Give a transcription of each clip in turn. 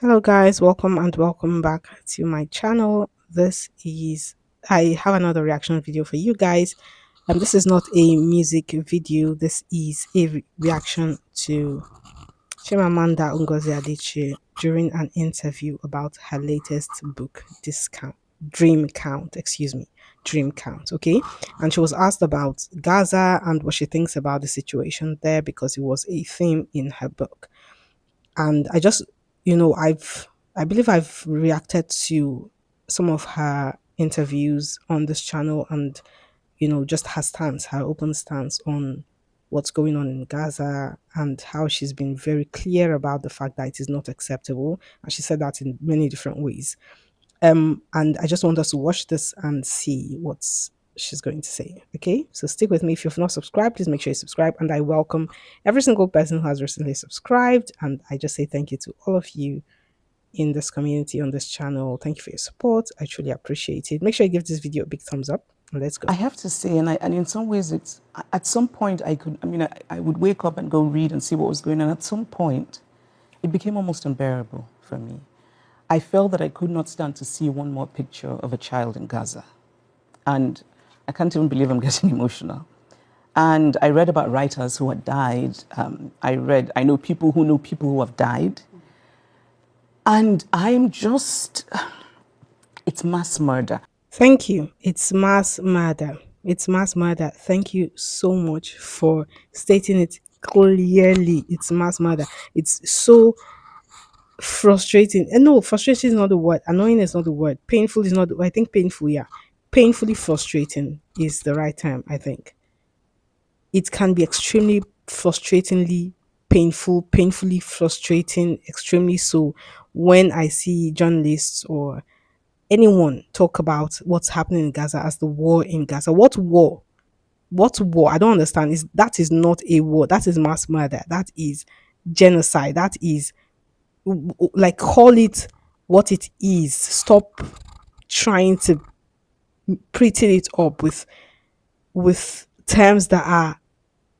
Hello guys, welcome and welcome back to my channel. This is I have another reaction video for you guys. This is not a music video. This is a reaction to Chimamanda Ngozi Adichie during an interview about her latest book, Dream Count, excuse me, Dream Count, okay? And she was asked about Gaza and what she thinks about the situation there because it was a theme in her book. And I just, I believe I've reacted to some of her interviews on this channel, and just her stance, her open stance on what's going on in Gaza, and how she's been very clear about the fact that it is not acceptable, and she said that in many different ways. And I just want us to watch this and see what's she's going to say. Okay, so stick with me. If you've not subscribed, please make sure you subscribe. And I welcome every single person who has recently subscribed. And I just say thank you to all of you in this community on this channel. Thank you for your support. I truly appreciate it. Make sure you give this video a big thumbs up. And let's go. I have to say, and in some ways, it's at some point I would wake up and go read and see what was going on. At some point, it became almost unbearable for me. I felt that I could not stand to see one more picture of a child in Gaza. And I can't even believe I'm getting emotional. And I read about writers who had died. I know people who have died. And I'm just, it's mass murder. Thank you. It's mass murder. It's mass murder. Thank you so much for stating it clearly. It's mass murder. It's so frustrating. No, frustrating is not the word. Annoying is not the word. Painful is not. I think painful. Yeah, painfully frustrating is the right term. I think it can be extremely frustratingly painful, painfully frustrating, extremely so. When I see journalists or anyone talk about what's happening in Gaza as the war in Gaza, what war? What war? I don't understand. That is not a war. That is mass murder. That is genocide. That is like call it what it is. Stop trying to pretty it up with terms that are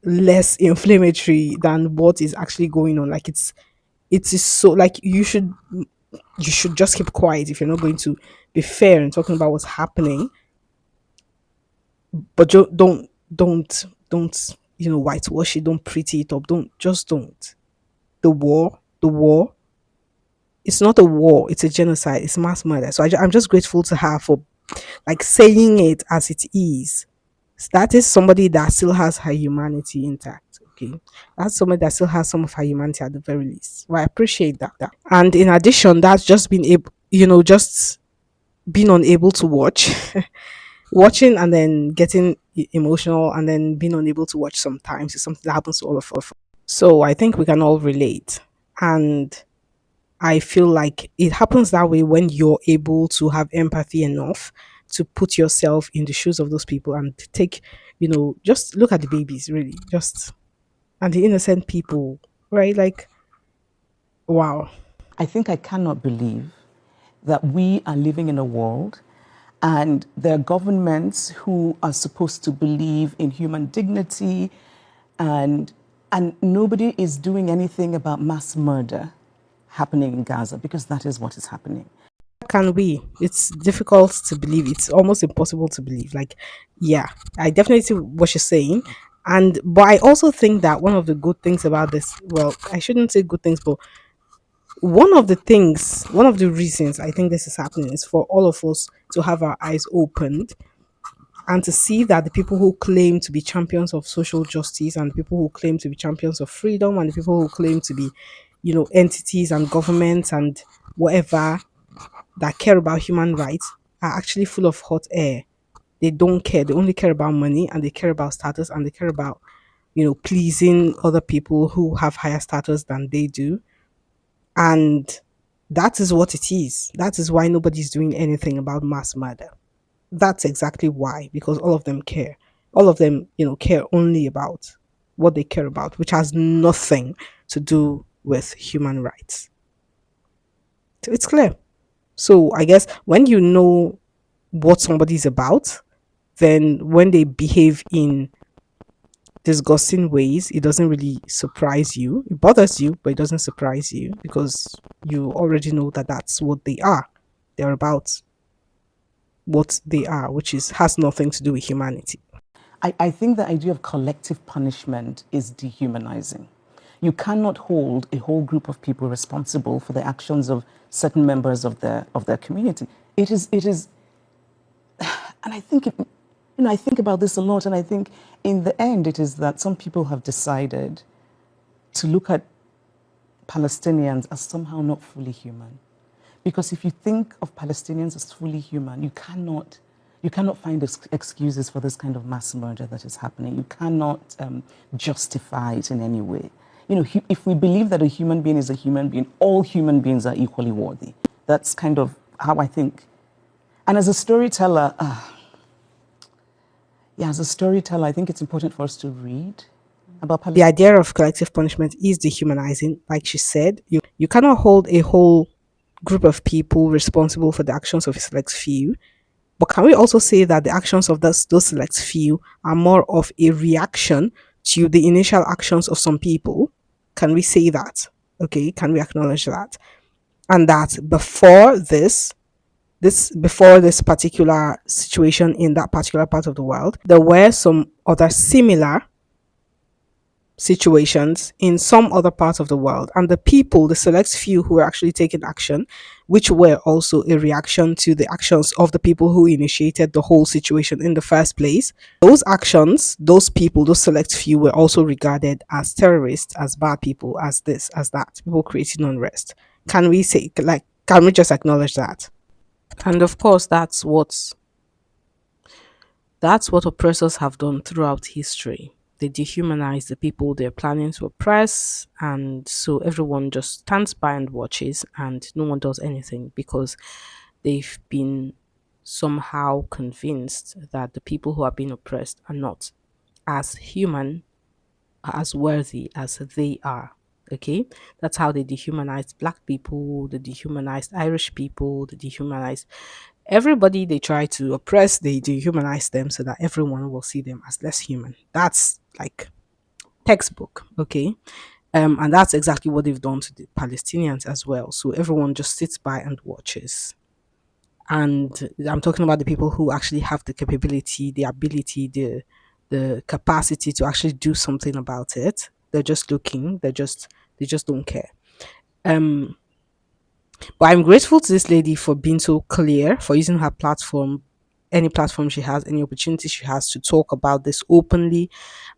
less inflammatory than what is actually going on. Like it is so like you should just keep quiet if you're not going to be fair and talking about what's happening. But don't whitewash it. Don't pretty it up. Don't. The war, it's not a war, it's a genocide, it's mass murder. So I'm just grateful to her for like saying it as it is. That is somebody that still has her humanity intact. Okay, that's somebody that still has some of her humanity at the very least. Well, I appreciate that. And in addition, that's just been able, just being unable to watch, watching and then getting emotional, and then being unable to watch sometimes is something that happens to all of us. So I think we can all relate. And I feel like it happens that way when you're able to have empathy enough to put yourself in the shoes of those people and take, just look at the babies, really, just and the innocent people, right? Like, wow. I think I cannot believe that we are living in a world and there are governments who are supposed to believe in human dignity and nobody is doing anything about mass murder happening in Gaza because that is what is happening. Can we? It's difficult to believe. It's almost impossible to believe. Like, yeah, I definitely see what you're saying. And but I also think that one of the good things about this, well, I shouldn't say good things, but one of the reasons I think this is happening is for all of us to have our eyes opened and to see that the people who claim to be champions of social justice and the people who claim to be champions of freedom and the people who claim to be, entities and governments and whatever that care about human rights are actually full of hot air. They don't care. They only care about money and they care about status and they care about, pleasing other people who have higher status than they do. And that is what it is. That is why nobody's doing anything about mass murder. That's exactly why, because all of them care. All of them, care only about what they care about, which has nothing to do with human rights. So it's clear. So I guess when you know what somebody's about, then when they behave in disgusting ways, it doesn't really surprise you. It bothers you, but it doesn't surprise you because you already know that that's what they are. They're about what they are, which is has nothing to do with humanity. I think the idea of collective punishment is dehumanizing. You cannot hold a whole group of people responsible for the actions of certain members of their community. It is, and I think I think about this a lot, and I think in the end, it is that some people have decided to look at Palestinians as somehow not fully human. Because if you think of Palestinians as fully human, you cannot find excuses for this kind of mass murder that is happening. You cannot justify it in any way. You know, if we believe that a human being is a human being, all human beings are equally worthy. That's kind of how I think. And as a storyteller, as a storyteller, I think it's important for us to read about The Palestine. idea of collective punishment is dehumanizing. Like she said, you cannot hold a whole group of people responsible for the actions of a select few. But can we also say that the actions of those select few are more of a reaction to the initial actions of some people? Can we say that? Okay, can we acknowledge that? And that before this particular situation in that particular part of the world, there were some other similar situations in some other parts of the world. And the people, the select few who were actually taking action, which were also a reaction to the actions of the people who initiated the whole situation in the first place, those actions, those people, those select few were also regarded as terrorists, as bad people, as this, as that, people creating unrest. Can we say, like, can we just acknowledge that? And of course, that's what oppressors have done throughout history. They dehumanize the people they're planning to oppress, and so everyone just stands by and watches, and no one does anything because they've been somehow convinced that the people who are being oppressed are not as human, as worthy as they are. Okay, that's how they dehumanized black people, they dehumanized Irish people, they dehumanized everybody they try to oppress, they dehumanize them so that everyone will see them as less human. That's like textbook, okay? And that's exactly what they've done to the Palestinians as well. So everyone just sits by and watches. And I'm talking about the people who actually have the capability, the ability, the capacity to actually do something about it. They're just looking, they just don't care. Um But I'm grateful to this lady for being so clear, for using her platform, any platform she has, any opportunity she has to talk about this openly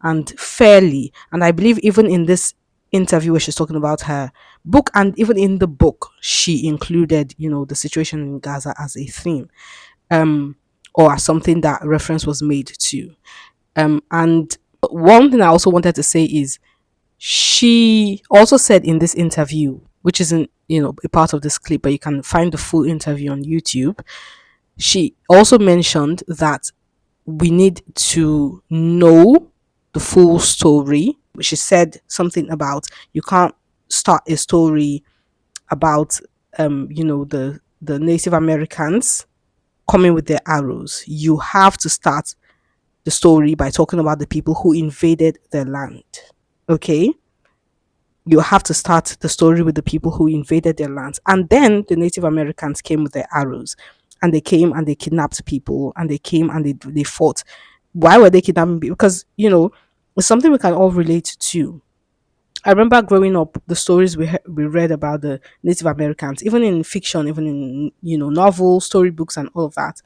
and fairly. And I believe even in this interview where she's talking about her book, and even in the book, she included, the situation in Gaza as a theme, um, or as something that reference was made to. And one thing I also wanted to say is she also said in this interview, which isn't, a part of this clip, but you can find the full interview on YouTube. She also mentioned that we need to know the full story. She said something about you can't start a story about the Native Americans coming with their arrows. You have to start the story by talking about the people who invaded their land. Okay, you have to start the story with the people who invaded their lands. And then the Native Americans came with their arrows, and they came and they kidnapped people, and they came and they fought. Why were they kidnapping people? Because, it's something we can all relate to. I remember growing up, the stories we read about the Native Americans, even in fiction, even in, novels, storybooks, and all of that.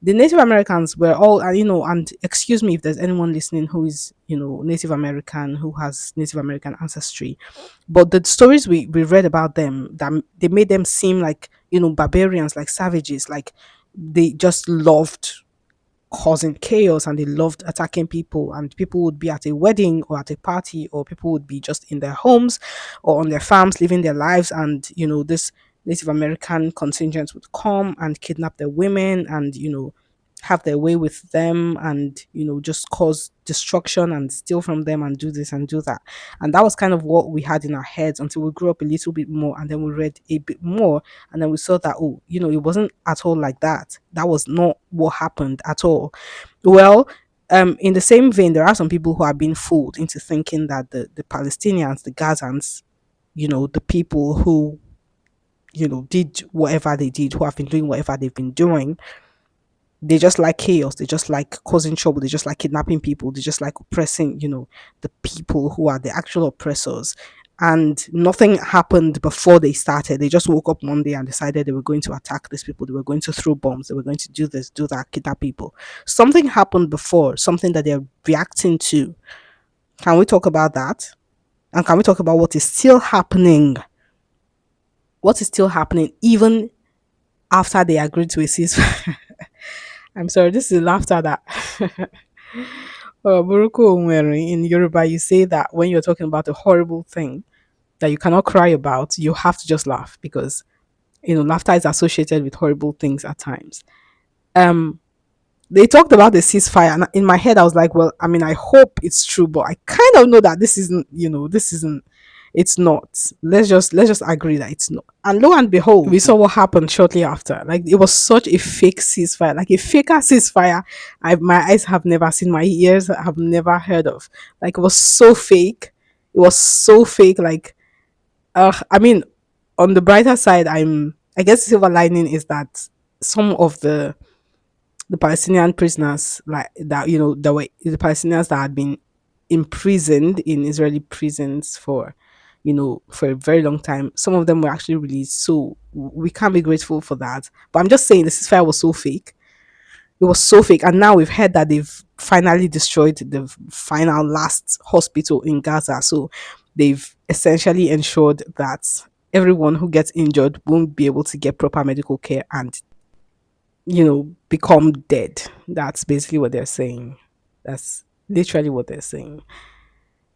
The Native Americans were all, and excuse me if there's anyone listening who is, Native American, who has Native American ancestry, but the stories we read about them, that they made them seem like, barbarians, like savages, like they just loved causing chaos and they loved attacking people, and people would be at a wedding or at a party, or people would be just in their homes or on their farms living their lives, and this Native American contingent would come and kidnap their women, and have their way with them, and just cause destruction and steal from them and do this and do that. And that was kind of what we had in our heads until we grew up a little bit more, and then we read a bit more, and then we saw that, oh, it wasn't at all like that. That was not what happened at all. Well, In the same vein, there are some people who are being fooled into thinking that the Palestinians, the Gazans, the people who, did whatever they did, who have been doing whatever they've been doing, they just like chaos, they just like causing trouble, they just like kidnapping people, they just like oppressing, the people who are the actual oppressors. And nothing happened before they started. They just woke up one day and decided they were going to attack these people, they were going to throw bombs, they were going to do this, do that, kidnap people. Something happened before, something that they're reacting to. Can we talk about that? And can we talk about what is still happening? What is still happening even after they agreed to a ceasefire? I'm sorry, this is laughter that Buruku Onwere, in Yoruba, you say that when you're talking about a horrible thing that you cannot cry about, you have to just laugh because laughter is associated with horrible things at times. Um, they talked about the ceasefire, and in my head, I was like, well, I mean, I hope it's true, but I kind of know that this isn't. It's not. Let's just agree that it's not. And lo and behold, we saw what happened shortly after. Like it was such a fake ceasefire, like a faker ceasefire. My eyes have never seen, my ears have never heard of. Like it was so fake. It was so fake. Like, I mean, on the brighter side, I guess the silver lining is that some of the Palestinian prisoners, like that, there were the Palestinians that had been imprisoned in Israeli prisons for a very long time. Some of them were actually released, so we can't be grateful for that. But I'm just saying, the ceasefire was so fake. It was so fake, and now we've heard that they've finally destroyed the final last hospital in Gaza. So they've essentially ensured that everyone who gets injured won't be able to get proper medical care and become dead. That's basically what they're saying. That's literally what they're saying.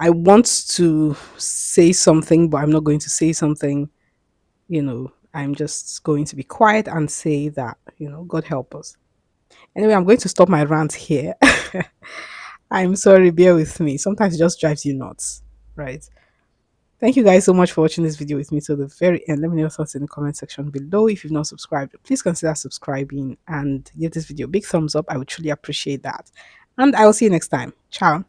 I want to say something, but I'm not going to say something. I'm just going to be quiet and say that, God help us. Anyway, I'm going to stop my rant here. I'm sorry, bear with me. Sometimes it just drives you nuts, right? Thank you guys so much for watching this video with me till the very end. Let me know your thoughts in the comment section below. If you've not subscribed, please consider subscribing and give this video a big thumbs up. I would truly appreciate that. And I will see you next time. Ciao.